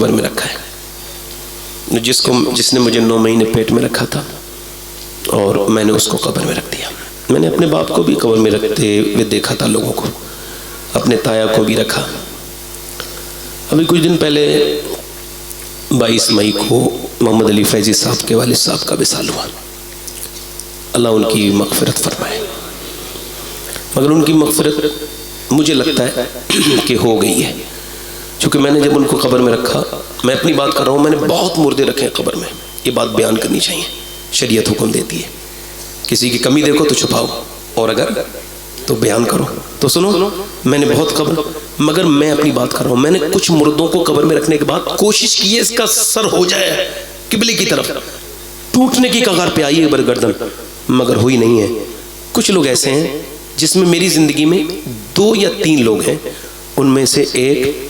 قبر میں رکھا ہے، جس نے مجھے 9 مہینے پیٹ میں رکھا تھا اور میں نے اس کو قبر میں رکھ دیا۔ میں نے اپنے باپ کو بھی قبر میں رکھتے ہوئے دیکھا تھا، لوگوں کو، اپنے تایا کو بھی رکھا۔ ابھی کچھ دن پہلے 22 مئی کو محمد علی فیضی صاحب کے والد صاحب کا وصال ہوا، اللہ ان کی مغفرت فرمائے۔ مگر ان کی مغفرت مجھے لگتا ہے کہ ہو گئی ہے، چونکہ میں نے جب ان کو قبر میں رکھا، میں اپنی بات کر رہا ہوں، میں نے بہت مردے رکھے ہیں قبر میں، یہ بات بیان کرنی چاہیے، شریعت حکم دیتی ہے، کسی کی کمی دیکھو تو چھپاؤ اور اگر تو بیان کرو۔ تو سنو، میں نے بہت قبر، مگر میں اپنی بات کر رہا ہوں، میں نے کچھ مردوں کو قبر میں رکھنے کے بعد کوشش کی ہے اس کا سر ہو جائے قبلے کی طرف، ٹوٹنے کی کگار پہ آئی ہے گردن، مگر ہوئی نہیں ہے۔ کچھ لوگ ایسے ہیں جس میں میری زندگی میں 2 یا 3 لوگ ہیں، ان میں سے ایک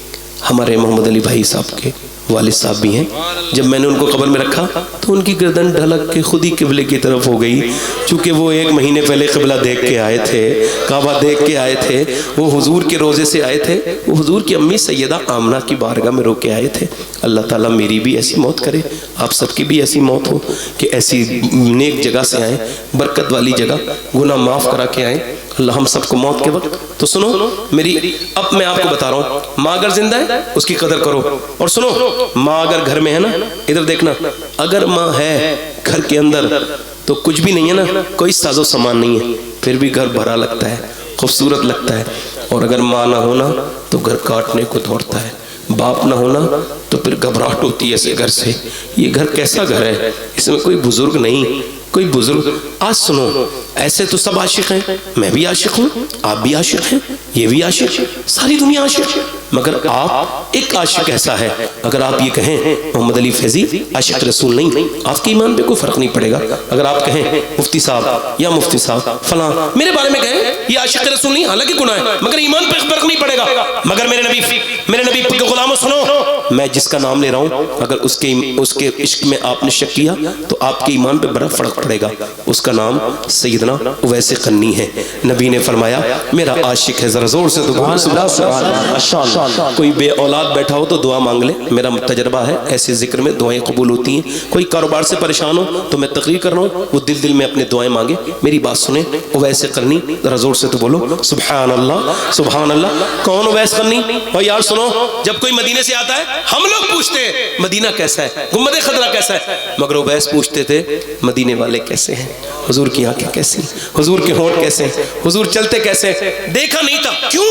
ہمارے محمد علی بھائی صاحب کے والد صاحب بھی ہیں۔ جب میں نے ان کو قبر میں رکھا تو ان کی گردن ڈھلک کے خود ہی قبلے کی طرف ہو گئی، چونکہ وہ 1 مہینے پہلے قبلہ دیکھ کے آئے تھے، کعبہ دیکھ کے آئے تھے، وہ حضور کے روزے سے آئے تھے، وہ حضور کی امی سیدہ آمنہ کی بارگاہ میں رو کے آئے تھے۔ اللہ تعالیٰ میری بھی ایسی موت کرے، آپ سب کی بھی ایسی موت ہو کہ ایسی نیک جگہ سے آئیں، برکت والی جگہ، گناہ معاف کرا کے آئیں اللہ ہم سب کو موت کے وقت۔ تو سنو میری، اب میں آپ کو بتا رہا ہوں، ماں اگر زندہ ہے اس کی قدر کرو، اور سنو ماں اگر گھر میں ہے نا، ادھر دیکھنا، اگر ماں ہے گھر کے اندر تو کچھ بھی نہیں ہے نا، کوئی ساز و سامان نہیں ہے، پھر بھی گھر بھرا لگتا ہے، خوبصورت لگتا ہے۔ اور اگر ماں نہ ہونا تو گھر کاٹنے کو دوڑتا ہے، باپ نہ ہونا تو پھر گھبراہٹ ہوتی ہے ایسے گھر سے، یہ گھر کیسا گھر ہے، اس میں کوئی بزرگ نہیں، کوئی بزرگ۔ آج سنو، ایسے تو سب عاشق ہیں، میں بھی عاشق ہوں، آپ بھی عاشق ہیں، یہ بھی عاشق، ساری دنیا عاشق، مگر آپ ایک عاشق ایسا ہے، اگر آپ یہ کہیں محمد علی فیضی عاشق رسول نہیں، آپ کے ایمان پہ کوئی فرق نہیں پڑے گا۔ اگر آپ کہیں مفتی صاحب یا مفتی صاحب فلاں میرے بارے میں کہیں یہ عاشق رسول نہیں، حالانکہ گناہ ہے، مگر ایمان پہ فرق نہیں پڑے گا۔ مگر میرے نبی کے غلاموں سنو، میں جس کا نام لے رہا ہوں، اگر اس کے عشق میں آپ نے شک کیا تو آپ کے ایمان پہ بڑا فرق پڑے گا۔ اس کا نام سیدنا اویس قرنی ہے۔ نبی نے فرمایا میرا عاشق ہے، ذرا زور سے دعا۔ کوئی بے اولاد بیٹھا ہو تو دعا مانگ لے، میرا تجربہ ہے ایسے ذکر میں دعائیں قبول ہوتی ہیں۔ کوئی کاروبار سے پریشان ہو تو میں تقریر کر رہا ہوں، وہ دل میں اپنے دعائیں مانگے۔ میری بات سنیں، اویس قرنی، ذرا زور سے تو بولو سبحان اللہ سبحان اللہ۔ کون اویس قرنی؟ اور یار سنو، جب کوئی مدینے سے آتا ہے ہم لوگ پوچھتے ہیں مدینہ کیسا ہے، گنبد خضرا کیسا ہے، مگر اویس پوچھتے تھے مدینے والے کیسے ہیں، حضور کی آنکھیں کیسی، حضور کے ہونٹ کیسے ہیں، حضور چلتے کیسے ہیں۔ دیکھا نہیں تھا، کیوں؟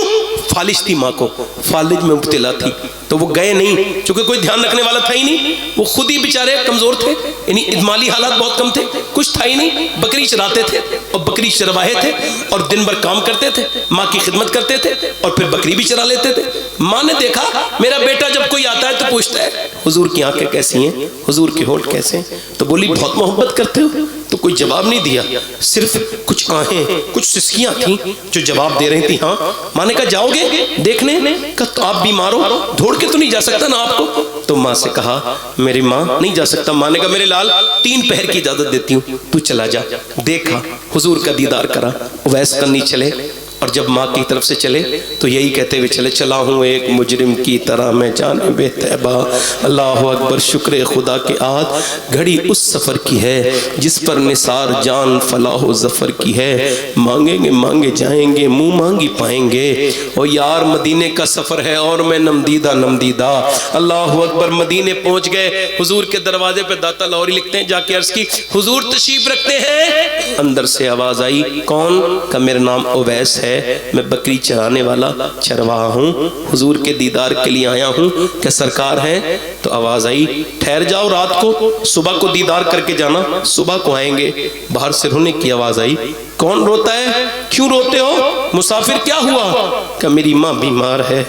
فالج تھی ماں کو، فالج میں مبتلا تھی، تو وہ گئے نہیں، چونکہ کوئی دھیان رکھنے والا تھا ہی نہیں، وہ خود ہی بیچارے کمزور تھے، یعنی مالی حالات بہت کم تھے، کچھ تھا ہی نہیں، بکری چراتے تھے اور بکری چرواہے تھے اور دن بھر کام کرتے تھے، ماں کی خدمت کرتے تھے اور پھر بکری بھی چرا لیتے تھے۔ ماں نے دیکھا میرا بیٹا جب کوئی آتا ہے تو پوچھتا ہے حضور کی آنکھیں کیسی ہیں، حضور کے ہونٹ کیسے ہیں، تو بولی بہت محبت کرتے ہو، تو کوئی جواب نہیں دیا، صرف کچھ آہیں، کچھ سسکیاں تھیں جو جواب دے رہی تھی ہاں۔ ماں نے کہا جاؤ گے دیکھنے؟ کہا تو آپ بیمار ہو، دھوڑ کے تو نہیں جا سکتا نا آپ کو؟ تو ماں سے کہا میری ماں نہیں جا سکتا۔ ماں نے کہا میرے لال 3 پہر کی اجازت دیتی ہوں، تو چلا جا۔ دیکھا حضور کا دیدار کرا، اویس قرنی چلے، اور جب ماں کی طرف سے چلے تو یہی کہتے ہوئے چلے، چلا ہوں ایک مجرم کی طرح میں جانب طیبہ، اللہ اکبر شکر خدا کے آج گھڑی اس سفر کی ہے جس پر نثار جان فلاح و ظفر کی ہے، مانگیں گے مانگے جائیں گے، منہ مانگی پائیں گے، اور یار مدینے کا سفر ہے اور میں نمدیدہ نمدیدہ۔ اللہ اکبر، مدینے پہنچ گئے، حضور کے دروازے پہ داتا لاہوری لکھتے ہیں جا کے عرض کی حضور تشریف رکھتے ہیں۔ اندر سے آواز آئی کون؟ کہ میرا نام اویس ہے، میں بکری چرانے والا چرواہا ہوں، حضور کے دیدار کے لیے آیا ہوں۔ کہ سرکار ہے؟ تو آواز آئی ٹھہر جاؤ رات کو، صبح کو دیدار کر کے جانا، صبح کو آئیں گے۔ باہر سے رونے کی آواز آئی، کون روتا ہے؟ کیوں روتے ہو؟ مسافر کیا ہوا؟ کہ میری ماں بیمار ہے،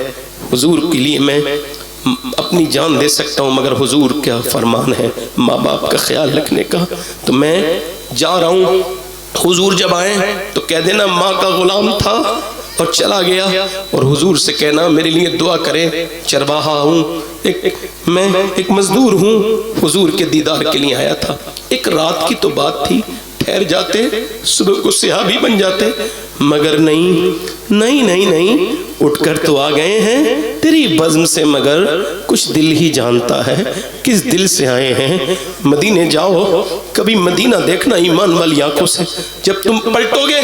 حضور کے لیے میں اپنی جان دے سکتا ہوں، مگر حضور کیا فرمان ہے ماں باپ کا خیال رکھنے کا، تو میں جا رہا ہوں۔ حضور جب آئے تو کہہ دینا ماں کا غلام تھا اور چلا گیا، اور حضور سے کہنا میرے لیے دعا کرے، چرواہا ہوں، میں ایک مزدور ہوں، حضور کے دیدار کے لیے آیا تھا۔ ایک رات کی تو بات تھی، ٹھہر جاتے، صبح کو صحابی بن جاتے، مگر نہیں نہیں نہیں نہیں، اٹھ کر تو آ گئے ہیں تیری بزم سے، مگر کچھ دل ہی جانتا ہے کس دل سے آئے ہیں۔ مدینے جاؤ، کبھی مدینہ دیکھنا ایمان والی آنکھوں سے، جب تم پلٹو گے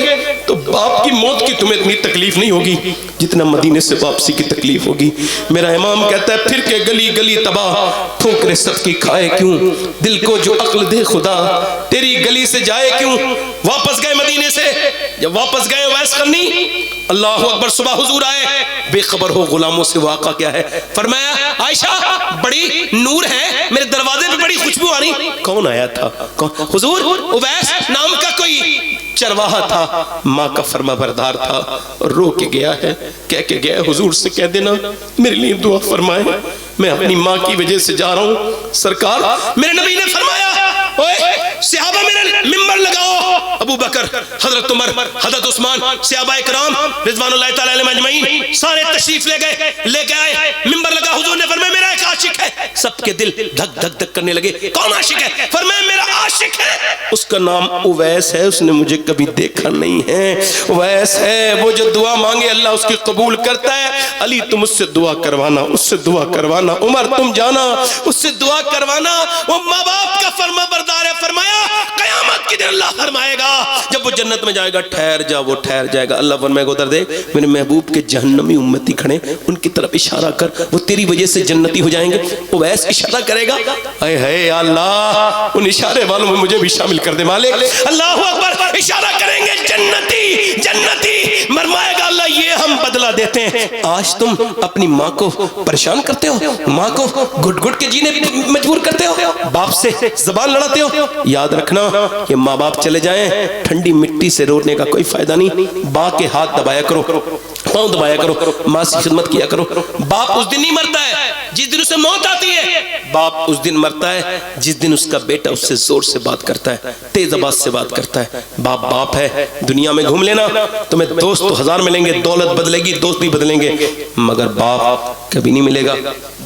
تو باپ کی موت کی تمہیں اتنی تکلیف نہیں ہوگی جتنا مدینے سے واپسی کی تکلیف ہوگی۔ میرا امام کہتا ہے پھر کے گلی گلی تباہ، ٹھوکرے سب کی کھائے کیوں، دل کو جو عقل دے خدا، تیری گلی سے جائے کیوں۔ واپس گئے مدینے سے، جب واپس گئے ویس کرنی، اللہ اکبر، صبح حضور آئے، بے خبر ہو غلاموں سے واقعہ کیا ہے۔ فرمایا عائشہ بڑی نور ہے، میرے دروازے پہ بڑی خوشبو آ رہی۔ کون آیا تھا؟ حضور اویس نام کا کوئی چرواہا تھا، ماں کا فرما بردار تھا، اور رو کے گیا ہے، کہہ کے گیا حضور سے کہہ دینا میرے لیے دعا فرمائے، میں اپنی ماں کی وجہ سے جا رہا ہوں۔ سرکار میرے نبی نے فرمایا صحابہ میرے ممبر لگاؤ، ابو بکر، حضرت عمر، حضرت عثمان، صحابہ اکرام رضوان اللہ تعالی علیہم اجمعین سارے تشریف لے کے آئے، ممبر لگا۔ حضور نے فرمایا میرا ایک عاشق ہے۔ سب کے دل دھک دھک دھک کرنے لگے، کون عاشق ہے؟ فرمایا میرا عاشق ہے، اس کا نام اویس ہے، اس نے مجھے کبھی دیکھا نہیں ہے، اویس ہے، وہ جو دعا مانگے اللہ اس کی قبول کرتا ہے۔ علی تم اس سے دعا کروانا، اس سے دعا کروانا، عمر تم جانا اس سے دعا کروانا، وہ ماں باپ کا فرما بردار ہے۔ فرمایا قیامت کے دن اللہ فرمائے گا جب وہ جنت میں جائے گا ٹھہر جا، وہ ٹھہر جائے گا، اللہ فرمائے گا ادھر دیکھ میرے محبوب کے جہنمی امتی کھڑے، ان کی طرف اشارہ کر، وہ تیری وجہ سے جنتی ہو جائیں گے۔ اویس اشارہ کرے گا، اے ہے یا اللہ ان اشارے والوں میں مجھے بھی شامل کر دے مالک۔ اللہ اکبر، اشارہ کریں گے جنتی جنتی، فرمائے گا اللہ یہ ہم بدلہ دیتے ہیں۔ آج تم اپنی ماں کو پریشان کرتے ہو، ماں کو گھٹ گھٹ کے جینے مجبور کرتے ہو، باپ سے زبان لڑاتے ہو، یاد رکھنا یہ ماں باپ چلے جائیں ٹھنڈی مٹی سے رونے کا کوئی فائدہ نہیں۔ باں کے ہاتھ دبایا کرو، پاؤں دبایا کرو، ماں سے خدمت کیا کرو۔ باپ اس دن نہیں مرتا ہے جس دن اسے موت آتی ہے، باپ اس دن مرتا ہے جس دن اس کا بیٹا اس سے زور سے بات کرتا ہے، تیز آواز سے بات کرتا ہے۔ باپ باپ ہے۔ دنیا میں گھوم لینا، تمہیں دوست تو ہزار ملیں گے، دولت بدلے گی، دوست بھی بدلیں گے، مگر باپ کبھی نہیں ملے گا۔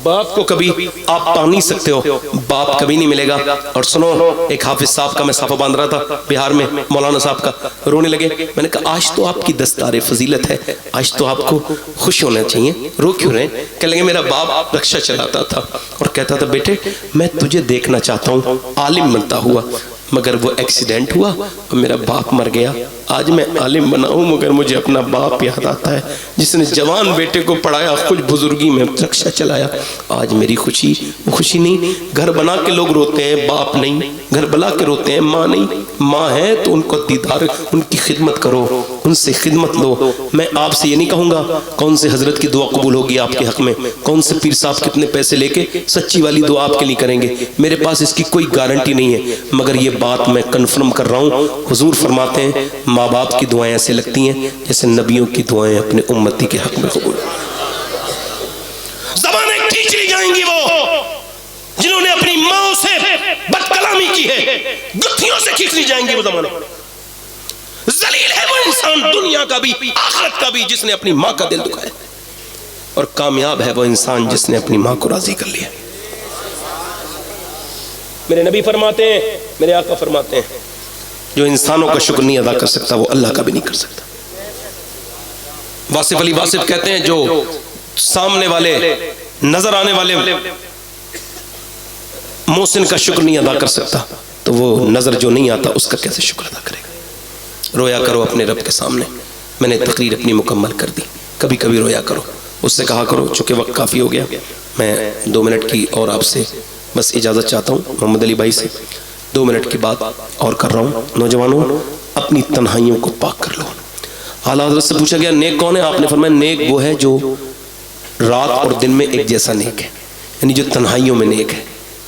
باپ کو کبھی آپ پا نہیں سکتے ہو، باپ کبھی نہیں ملے گا۔ اور سنو، ایک حافظ صاحب کا میں صافہ باندھ رہا تھا بہار میں، مولانا صاحب کا، رونے لگے۔ میں نے کہا آج تو آپ کی دستار فضیلت ہے، آج تو آپ کو خوش ہونا چاہیے، رو کیوں رہے؟ کہنے لگے میرا باپ رکشہ چلاتا تھا اور کہتا تھا بیٹے میں تجھے دیکھنا چاہتا ہوں عالم بنتا ہوا، مگر وہ ایکسیڈنٹ ہوا اور میرا باپ مر گیا۔ آج میں عالم بنا ہوں مگر مجھے اپنا باپ یاد آتا ہے جس نے جوان بیٹے کو پڑھایا، خود بزرگی میں رکشہ چلایا۔ آج میری خوشی وہ خوشی نہیں۔ گھر بنا کے لوگ روتے ہیں، باپ نہیں، گھر بنا کے روتے ہیں، ماں نہیں۔ ماں ہے تو ان کو دیدار، ان کی خدمت کرو، ان سے خدمت لو۔ میں آپ سے یہ نہیں کہوں گا کون سے حضرت کی دعا قبول ہوگی آپ کے حق میں، کون سے پیر صاحب کتنے پیسے لے کے سچی والی دعا آپ کے لیے کریں گے، میرے پاس اس کی کوئی گارنٹی نہیں ہے، مگر یہ بات میں کنفرم کر رہا ہوں۔ حضور فرماتے ہیں ماں باپ کی دعائیں ایسے لگتی ہیں جیسے نبیوں کی دعائیں اپنے امتی کے حق میں قبول۔ زبانیں کھینچ لی جائیں گی وہ جنہوں نے اپنی ماں سے بد کلامی کی ہے، گتھیوں سے کھینچ لی جائیں گی وہ زمانے۔ ذلیل ہے وہ انسان دنیا کا بھی آخرت کا بھی جس نے اپنی ماں کا دل دکھایا، اور کامیاب ہے وہ انسان جس نے اپنی ماں کو راضی کر لیا۔ میرے نبی فرماتے ہیں، میرے آقا فرماتے ہیں جو انسانوں کا شکر نہیں ادا کر سکتا وہ اللہ کا بھی نہیں کر سکتا۔ واصف علی واصف کہتے ہیں جو سامنے والے نظر آنے والے محسن کا شکر نہیں ادا کر سکتا تو وہ نظر جو نہیں آتا اس کا کیسے شکر ادا کرے گا۔ رویا کرو اپنے رب کے سامنے۔ میں نے تقریر اپنی مکمل کر دی، کبھی کبھی رویا کرو، اس سے کہا کرو چونکہ وقت کافی ہو گیا، میں 2 منٹ کی اور آپ سے بس اجازت چاہتا ہوں، محمد علی بھائی سے 2 منٹ کی بات اور کر رہا ہوں۔ نوجوانوں اپنی تنہائیوں کو پاک کر لو۔ اعلیٰ حضرت سے پوچھا گیا نیک کون ہے؟ آپ نے فرمایا نیک وہ ہے جو رات اور دن میں ایک جیسا نیک ہے، یعنی جو تنہائیوں میں نیک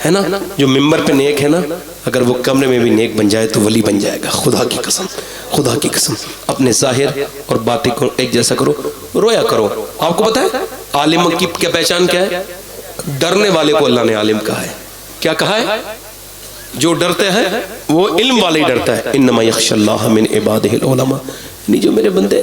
ہے نا، جو ممبر پہ نیک ہے نا، اگر وہ کمرے میں بھی نیک بن جائے تو ولی بن جائے گا۔ خدا کی قسم، خدا کی قسم، اپنے ظاہر اور باطن کو ایک جیسا کرو، رویا کرو۔ آپ کو پتہ ہے عالم کی کیا پہچان کیا ہے؟ ڈرنے والے کو اللہ نے عالم کہا ہے۔ کیا کہا ہے؟ جو ڈرتے ہیں وہ علم والے ہی ڈرتا ہے۔ انما یخشی اللہ من عبادہ العلماء، یعنی جو میرے بندے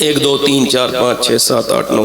1 2 3 4 5 6 7 8 9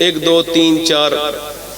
1 2 3 4.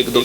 1 2.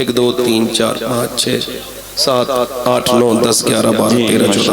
1 2 3 4 5 6 7 8 9 10 11 12 13 14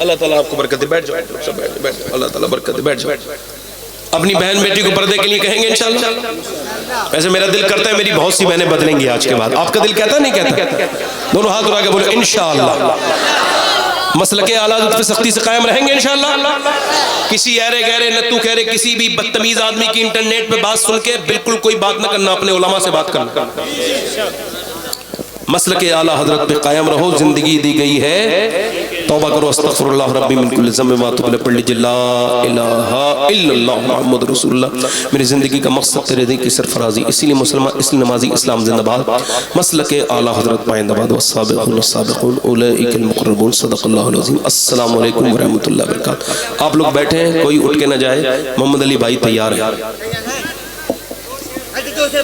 اللہ تعالیٰ آپ کو برکت دے. بیٹھ جاؤ, سب بیٹھ جاؤ, اللہ تعالیٰ برکت دے. بیٹھ جاؤ. اپنی بہن بیٹی کو پردے کے لیے کہیں گے انشاءاللہ. ایسے میرا دل کرتا ہے میری بہت سی بہنیں بدلیں گی آج کے بعد. آپ کا دل کہتا ہے نہیں کہتا؟ دونوں ہاتھ اٹھا کے بولو انشاءاللہ. مسلک اعلیٰ حضرت پہ سختی سے قائم رہیں گے انشاءاللہ. کسی ایرے گہرے نتو کہرے کسی بھی بدتمیز آدمی کی انٹرنیٹ پہ بات سن کے بالکل کوئی بات نہ کرنا, اپنے علماء سے بات کرنا. مسلک اعلیٰ حضرت پہ قائم رہو. زندگی دی گئی ہے, توبہ کرو. استغفر اللہ ربی من کل ذنب واتوب الیہ. پڑھ لیجیے لا الہ الا اللہ محمد رسول اللہ. میری زندگی کا مقصد تیرے دین کی سرفرازی, اسی لیے مسلمان, اس لیے نمازی, اسلام زندہ باد. مسلک اعلیٰ حضرت پائندہ باد. والسابقون السابقون اولئک المقربون. صدق اللہ العظیم. السلام علیکم ورحمۃ اللہ وبرکاتہ. آپ لوگ بیٹھے ہیں, کوئی اٹھ کے نہ جائے. محمد علی بھائی تیار ہے.